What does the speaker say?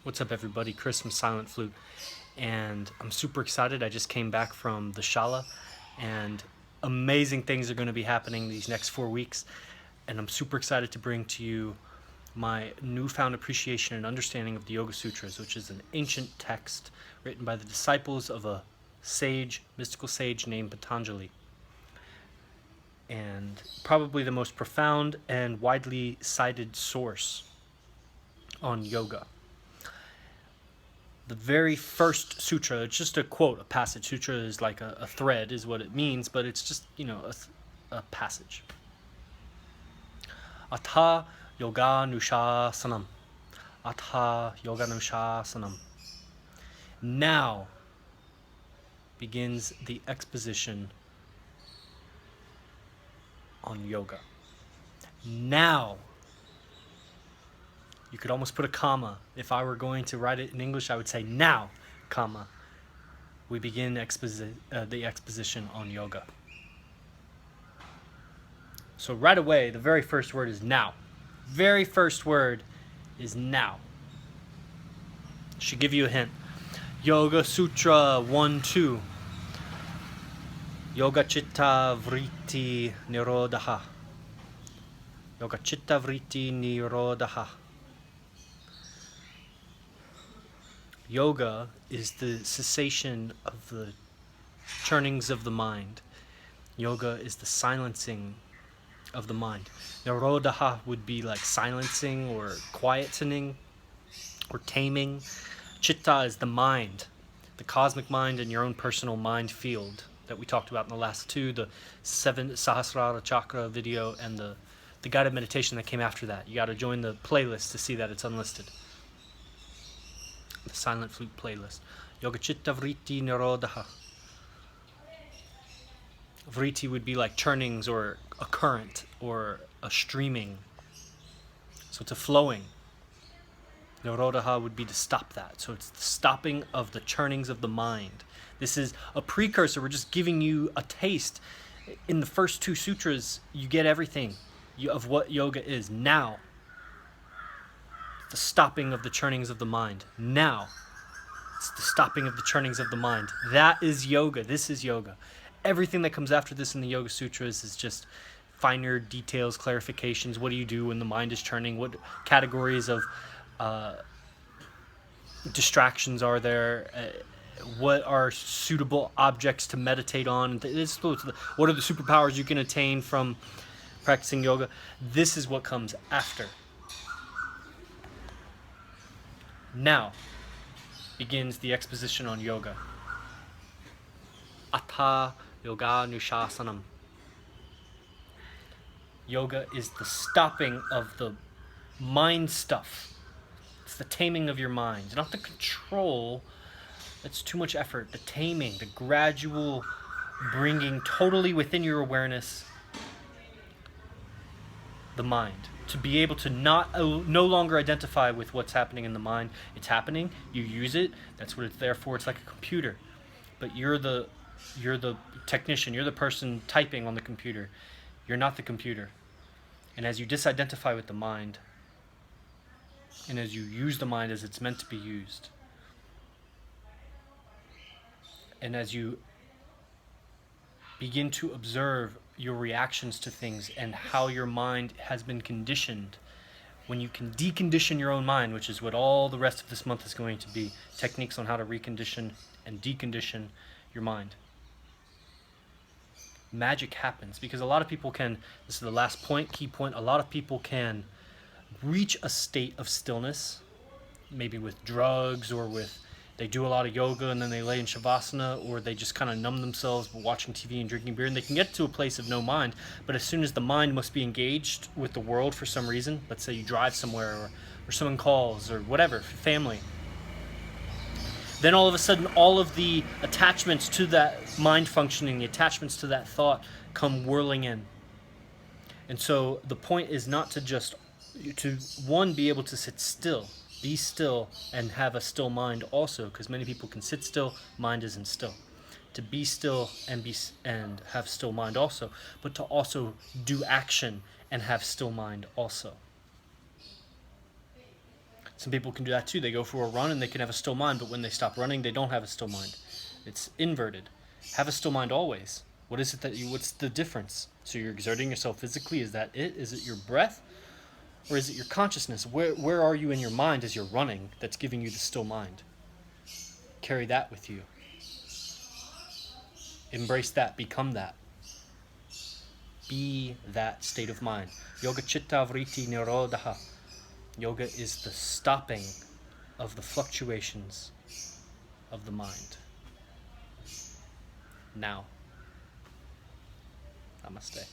What's up, everybody? Chris from Silent Flute, and I'm super excited. I just came back from the Shala, and amazing things are going to be happening these next 4 weeks, and I'm super excited to bring to you my newfound appreciation and understanding of the Yoga Sutras, which is an ancient text written by the disciples of a sage, mystical sage named Patanjali, and probably the most profound and widely cited source on yoga. The very first sutra, it's just a quote, a passage. Sutra is like a thread is what it means, but it's just, a passage. Atha yoga nushasanam. Atha yoga nushasanam. Now begins the exposition on yoga. Now. You could almost put a comma. If I were going to write it in English, I would say now, comma. We begin the exposition on yoga. So right away, the very first word is now. Very first word is now. Should give you a hint. Yoga Sutra 1-2. Yoga Chitta Vritti Nirodha. Yoga Chitta Vritti Nirodha. Yoga is the cessation of the churnings of the mind. Yoga is the silencing of the mind. Nirodha would be like silencing or quietening or taming. Chitta is the mind, the cosmic mind and your own personal mind field that we talked about in the last two, the 7 Sahasrara Chakra video and the guided meditation that came after that. You got to join the playlist to see that it's unlisted. The Silent Flute playlist. Yoga Chitta Vritti Nirodha. Vritti would be like churnings or a current or a streaming. So it's a flowing. Nirodha would be to stop that. So it's the stopping of the churnings of the mind. This is a precursor. We're just giving you a taste. In the first 2 sutras, you get everything of what yoga is. Now. The stopping of the churnings of the mind. Now. It's the stopping of the churnings of the mind. That is yoga. This is yoga. Everything that comes after this in the Yoga Sutras is just finer details, clarifications. What do you do when the mind is churning? What categories of distractions are there? What are suitable objects to meditate on? What are the superpowers you can attain from practicing yoga? This is what comes after. Now begins the exposition on yoga. Atha yoga nushasanam. Yoga is the stopping of the mind stuff. It's the taming of your mind. Not the control. That's too much effort. The taming, the gradual bringing totally within your awareness the mind. To be able to no longer identify with what's happening in the mind. It's happening, you use it, that's what it's there for. It's like a computer. But you're the technician, you're the person typing on the computer. You're not the computer. And as you disidentify with the mind, and as you use the mind as it's meant to be used, and as you begin to observe your reactions to things and how your mind has been conditioned, when you can decondition your own mind, which is what all the rest of this month is going to be, techniques on how to recondition and decondition your mind. Magic happens because a lot of people can, this is the last point, key point, a lot of people can reach a state of stillness, maybe with drugs or they do a lot of yoga and then they lay in shavasana, or they just kind of numb themselves by watching TV and drinking beer, and they can get to a place of no mind. But as soon as the mind must be engaged with the world for some reason, let's say you drive somewhere or someone calls or whatever, family, then all of a sudden all of the attachments to that mind functioning, the attachments to that thought come whirling in. And so the point is not to just, be able to sit still, be still and have a still mind also, because many people can sit still, mind isn't still. To be still and have still mind also, but to also do action and have still mind also. Some people can do that too. They go for a run and they can have a still mind, but when they stop running, they don't have a still mind. It's inverted. Have a still mind always. What is it that what's the difference? So you're exerting yourself physically. Is that it? Is it your breath? Or is it your consciousness? Where are you in your mind as you're running that's giving you the still mind? Carry that with you. Embrace that. Become that. Be that state of mind. Yoga chitta vritti nirodha. Yoga is the stopping of the fluctuations of the mind. Now. Namaste.